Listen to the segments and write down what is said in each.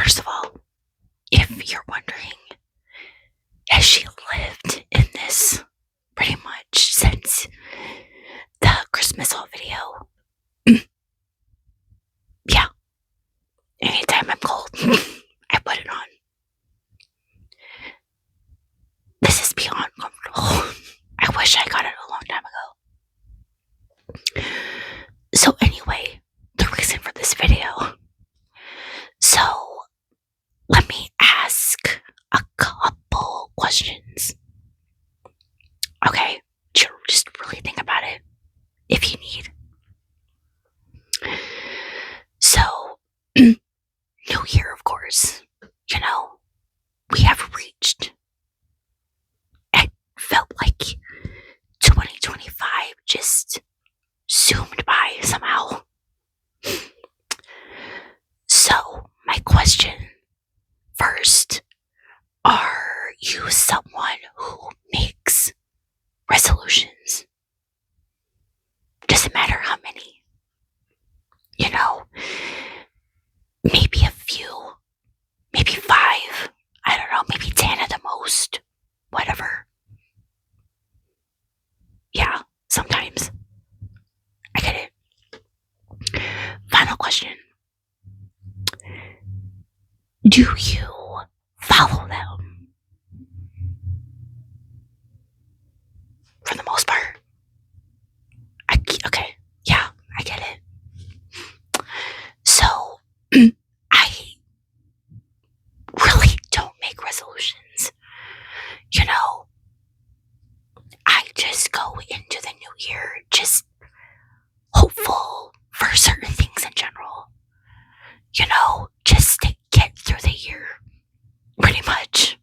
First of all, if you're wondering, has she lived in this pretty much since the Christmas haul video? Yeah. Anytime I'm cold, I put it on. This is beyond comfortable. I wish I got it a long time ago. So anyway, the reason for this video. So let me ask a couple questions. Okay, just really think about it if you need. So, New Year, of course, we have reached. It felt like 2025 just zoomed by somehow. So, my question first, are you someone who makes resolutions? Doesn't matter how many. Maybe a few, maybe 5, I don't know, maybe 10 at the most, whatever. Yeah, sometimes. I get it. Final question. Do you follow them? For the most part. Okay, yeah, I get it. So, I really don't make resolutions. I just go into the new year just hopeful for certain things in general. Just to get through the year. Pretty much.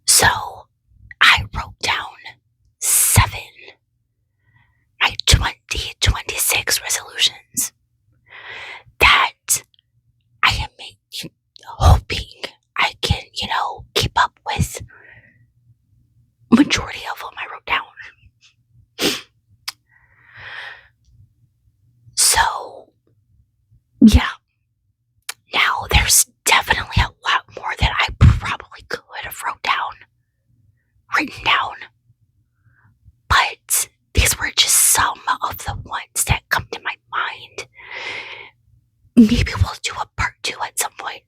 So, I wrote down 7 my 2026 resolutions that I am hoping I can, keep up with. Majority of them I wrote down. So, yeah. Now, there's definitely a lot more that I probably could have written down. But these were just some of the ones that come to my mind. Maybe we'll do a part 2 at some point.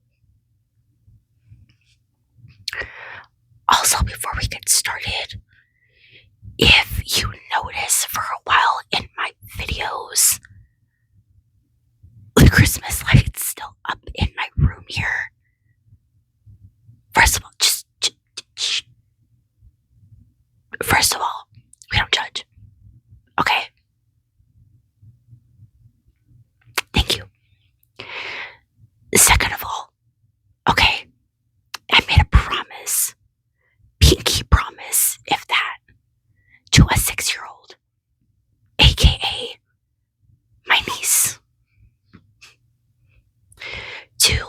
Also, before we get started, if you notice for a while in my videos, the Christmas lights still up in my room here. First of all, first of all, we don't judge. Okay? Thank you. Second of all, okay, I made a promise, pinky promise, if that, to a 6-year-old, aka my niece, to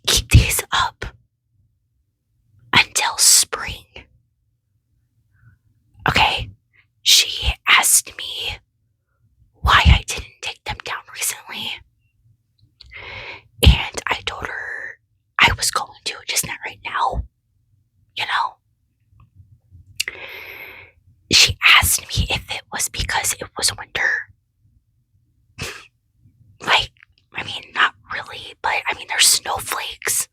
keep these up until spring. Okay? She asked me why I didn't take them down recently. And I told her I was going to, just not right now. She asked me if it was because it was winter. Not really, but there's snowflakes.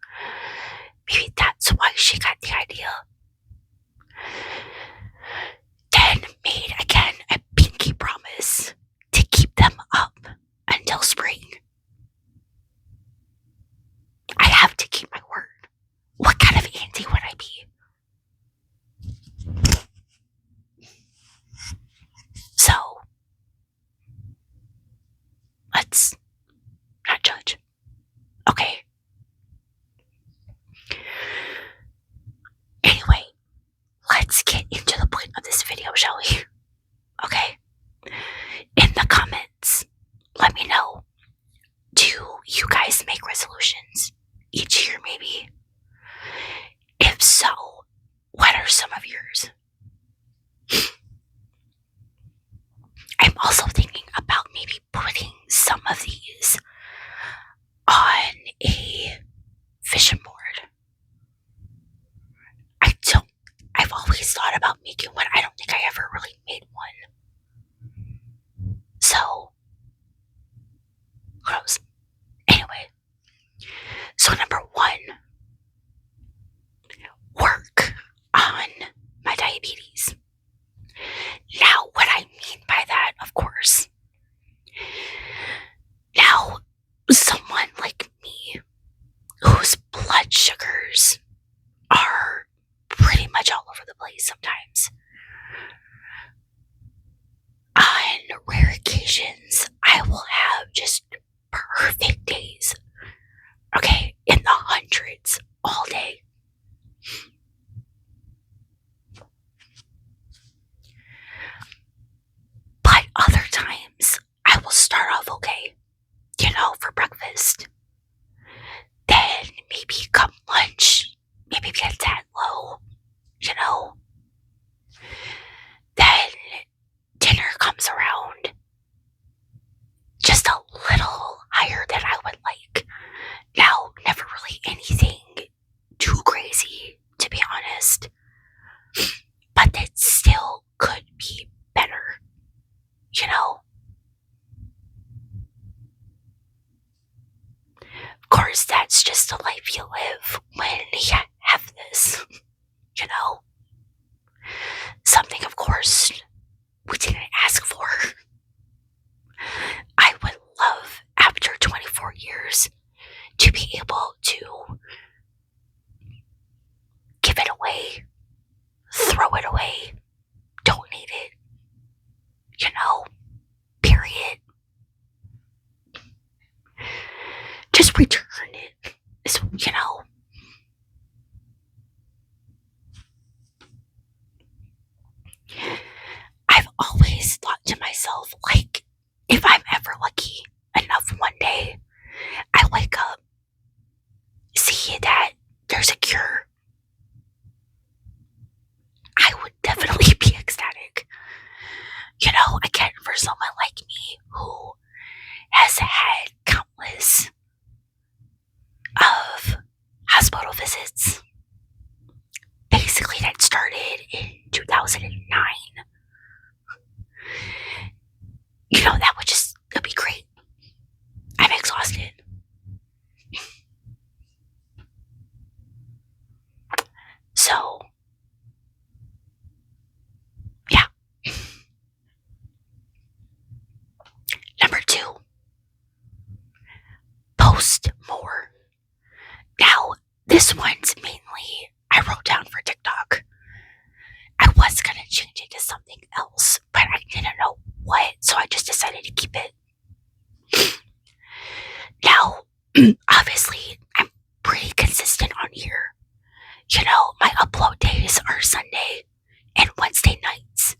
Maybe that's why she got the idea. Then made again a pinky promise to keep them up until spring. I have to keep my word. What kind of auntie would I be? So, let's not judge. Okay. Anyway, let's get into the point of this video, shall we? Okay. In the comments, let me know. Do you guys make resolutions each year, maybe? If so, what are some of yours? I'm also thinking about maybe putting some of these suggestions, I will have just perfect days. Okay, in the hundreds all day. But other times, I will start off okay, for breakfast. Then maybe come lunch, maybe get that low, you know. Then dinner comes around just a little higher than I would like. Now, never really anything too crazy, to be honest. But it still could be better, you know. Of course, that's just the life you live when you have this, you know. Something, of course, we didn't ask for. I would love, after 24 years, to be able to give it away, throw it away, donate it, period. Just return it, I've always thought to myself, like, if I'm ever lucky enough one day, I wake up, see that there's a cure, I would definitely be ecstatic. Again, for someone like me who has had countless of hospital visits, basically that started in 2009. That'd be great. I'm exhausted. So, yeah. Number 2, post more. Now, this one's mainly I wrote down for TikTok. I was gonna change it to something else, but I didn't know what, so I just decided to keep it. Now, obviously, I'm pretty consistent on here. My upload days are Sunday and Wednesday nights,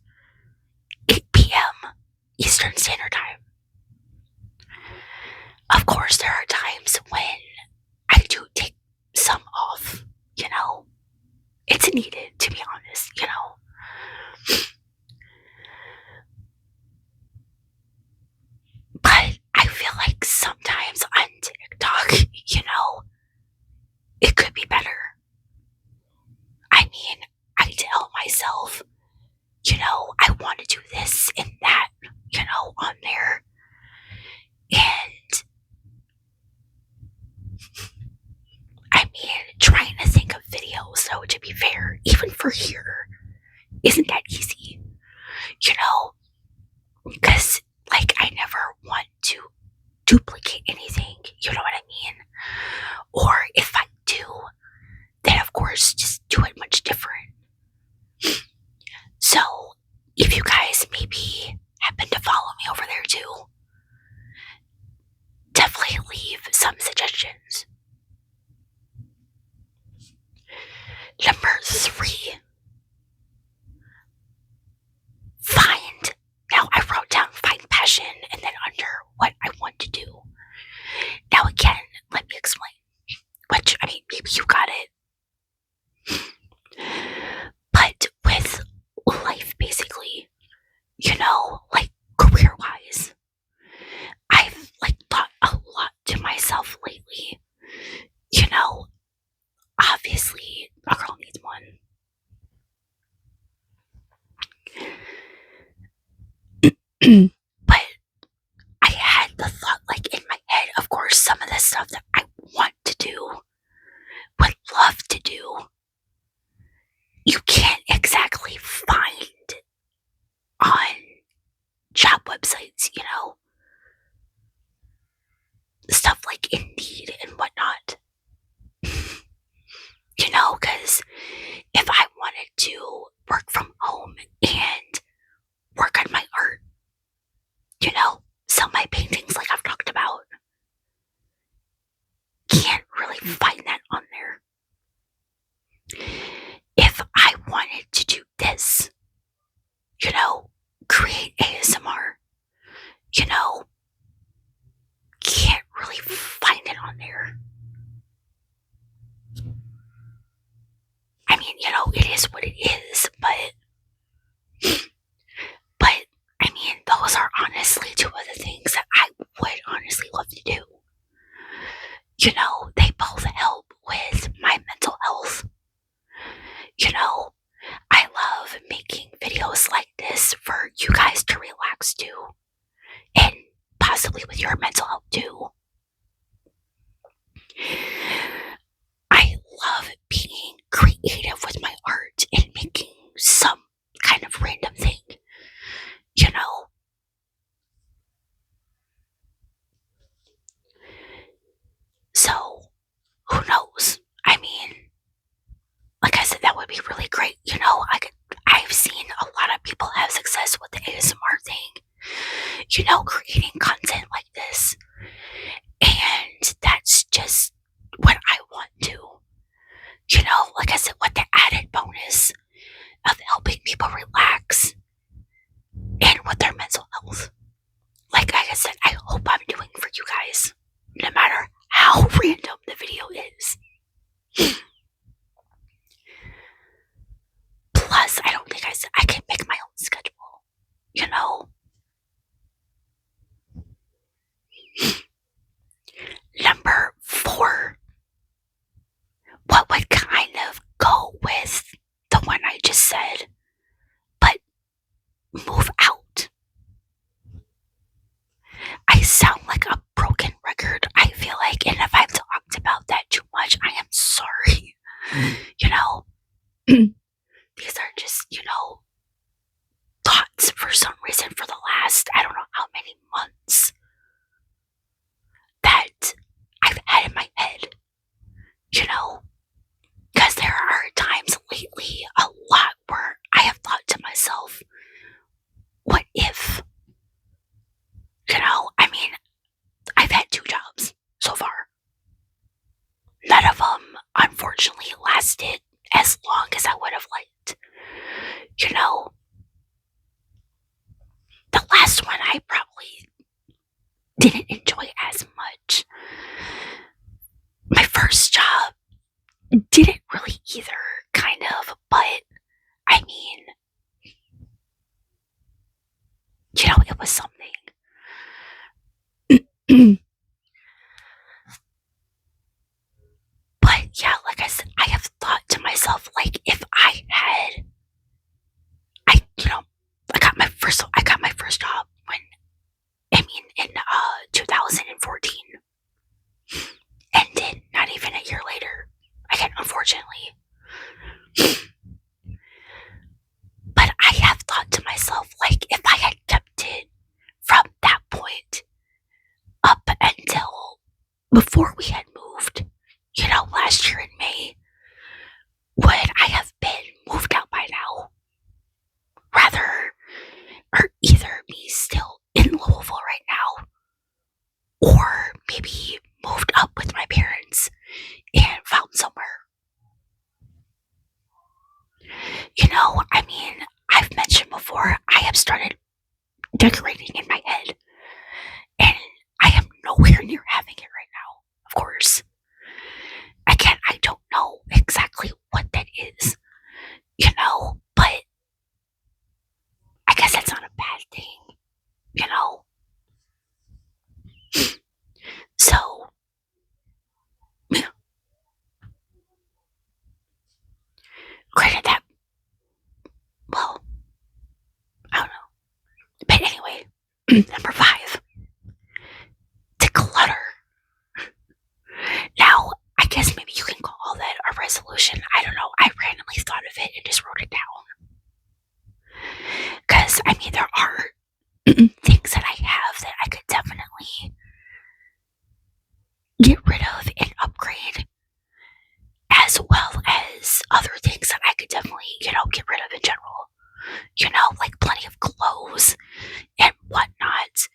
8 p.m. Eastern Standard Time. Of course, there are times when I do take some off, It's needed, to be honest, But I feel like sometimes on TikTok, it could be better. I mean, I tell myself, I want to do this and that, on there. And I mean, trying to think of videos, though, to be fair, even for here, isn't that easy, Because, I never want to duplicate anything, you know what I mean? Or if I do, then of course, just do it much different. So, if you guys maybe happen to follow me over there too, definitely leave some suggestions. Number 3, find. Now, I wrote down find passion and then under what I want to do. Now, again, let me explain. Which, I mean, maybe you got it. But with life, basically, career-wise, I've, thought a lot to myself lately. Obviously, a girl needs one. But I had the thought, in my head, of course, some of the stuff that I want to do, would love to do, you can't exactly find on job websites, stuff like Indeed and whatnot. Because if I wanted to work from home and work on my art, sell my paintings like I've talked about. Can't really find that on there. If I wanted to do this, create ASMR, can't really find it on there. I mean, it is what it is, but I mean, those are honestly two of the things that I would honestly love to do. They both help with my mental health. I love making videos like this for you guys to relax to, and possibly with your mental health too. I love being creative with my art and making some kind of random thing, So, who knows? I mean, like I said, that would be really great. I've seen a lot of people have success with the ASMR thing, creating content like this. And that's just what I want to. Like I said, with the added bonus of helping people relax and with their mental health. Like I said, I hope I'm doing for you guys, no matter how random the video is. Plus, I don't think I can make my own schedule, Number 4. What would kind of go with the one I just said, but move out? I sound like a broken record, I feel like, and if I've talked about that too much, I am sorry. These are just, thoughts for some reason for the last, I don't know how many months that I've had in my head, because there are times lately a lot where I have thought to myself, what if? I mean, I've had 2 jobs so far. None of them, unfortunately, lasted as long as I would have liked. The last one I probably didn't enjoy as much. My first job didn't really either, kind of, but I mean, it was something. But yeah, like I said, I have thought to myself, like, if I had, I got my first job in 2014, and then not even a year later, again, unfortunately. But I have thought to myself, like, if I had kept it from that point up until before we had moved, last year in May, would I have been moved out by now? Or either be still in Louisville right now, or maybe moved up with my parents and found somewhere. I mean, I've mentioned before, I have started decorating in my head, and I am nowhere near having it right now, of course. Again, I don't know exactly what that is, but I guess that's not a bad thing, So, granted that, well, I don't know. But anyway, number 5, declutter. Now, I guess maybe you can call that a resolution. I don't know. I randomly thought of it and just wrote it down. Because, I mean, there are things that I have that I could definitely get rid of and upgrade, as well as other things that I could definitely, get rid of in general. Like plenty of clothes and whatnot.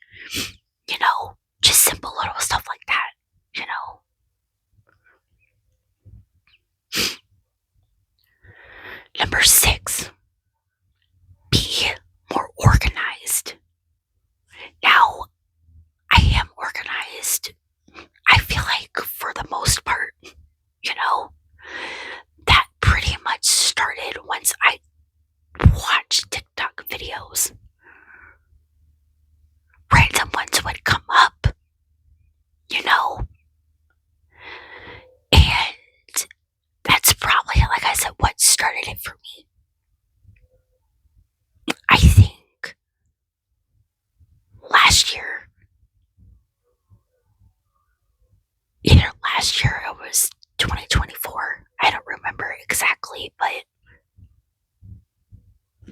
last year it was 2024. I don't remember exactly, but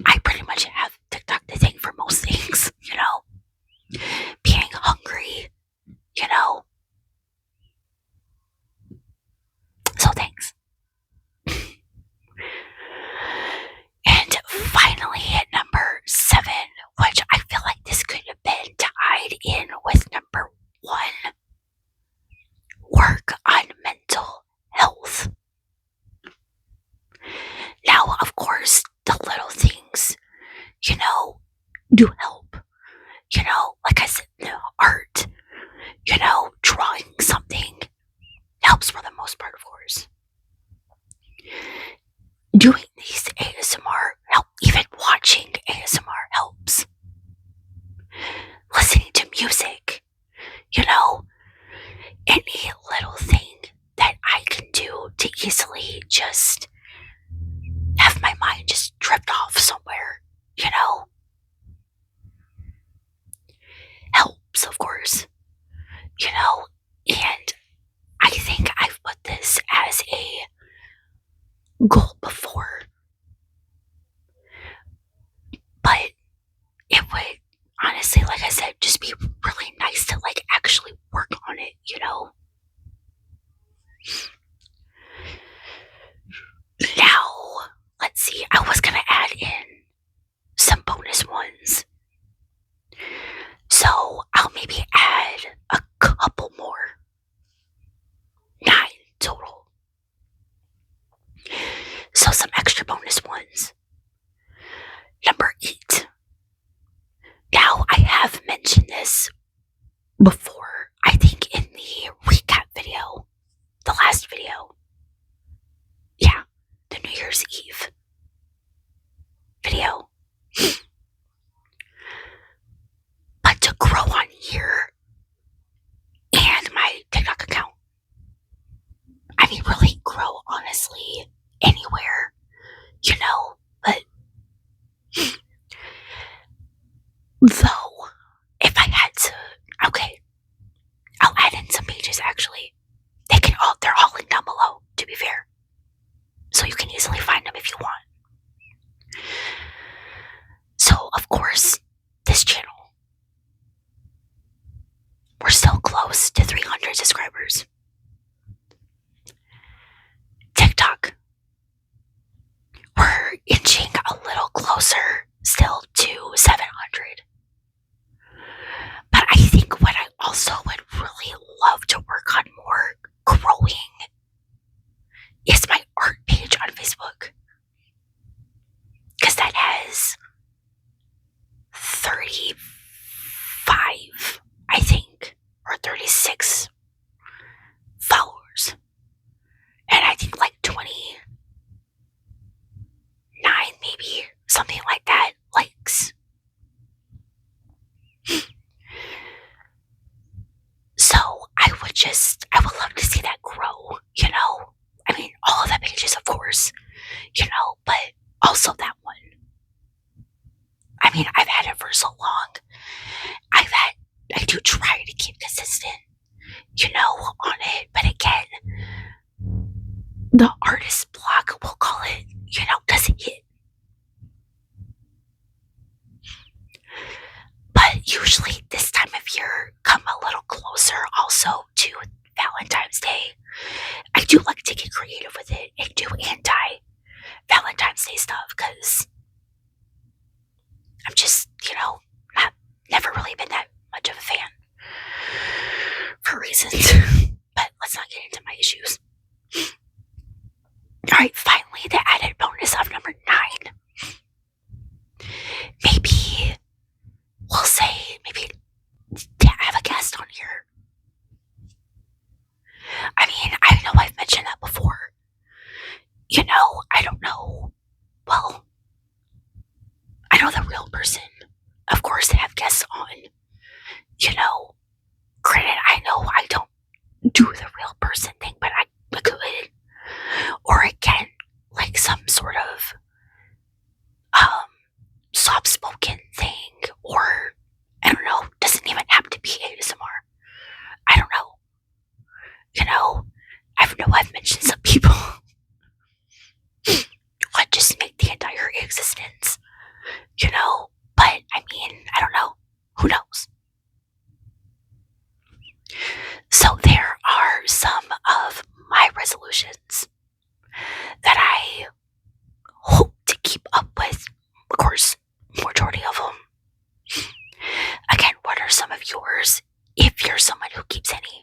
I pretty much have TikTok the thing for most things, being hungry, so thanks. And finally, at number 7, which I feel like this could have been tied in with number 1, work on mental health. Now, of course, the little things, do help. Like I said, art, drawing something helps for the most part, of course. Doing these ASMR help, even watching ASMR helps. Listening to music, any little thing that I can do to easily just have my mind just drift off somewhere, helps, of course, and I think I've put this as a goal before, but it would honestly, like I said, just be really nice to like actually work on it, Now, let's see, I was gonna add in some bonus ones. So I'll maybe add a couple more. 9 total. So some extra bonus ones. Number 8. Now I have mentioned this before, I think in the recap video, the last video. Yeah, the New Year's Eve video. But to grow on here and my TikTok account, I mean, really grow, honestly, anywhere, but though, if I had to, okay, I'll add in some pages, actually. They're all linked down below, to be fair. So you can easily find them if you want. So, of course, this channel, we're still close to 300 subscribers. TikTok, we're inching a little closer still to 700. But I think what I also would really love to work on more growing is my art page on Facebook. Because that has 35, I think, or 36 followers. And I think like 29, maybe, something like that, likes. So I would love to see that grow, I mean, all of the pages, of course, but also that one. I mean, I've had it for so long. I do try to keep consistent, on it, but again, the artist block, we'll call it, doesn't hit. But usually this time of year come a little closer also to Valentine's Day. I do like to get creative with it and do anti-Valentine's Day stuff because I'm just, never really been that much of a fan for reasons. But let's not get into my issues. Alright, finally, the added bonus of number 9. Maybe we'll say, to have a guest on here. I mean, I know I've mentioned that before. I don't know. Well, I know the real person, of course, to have guests on. Granted, I know I don't yours if you're someone who keeps any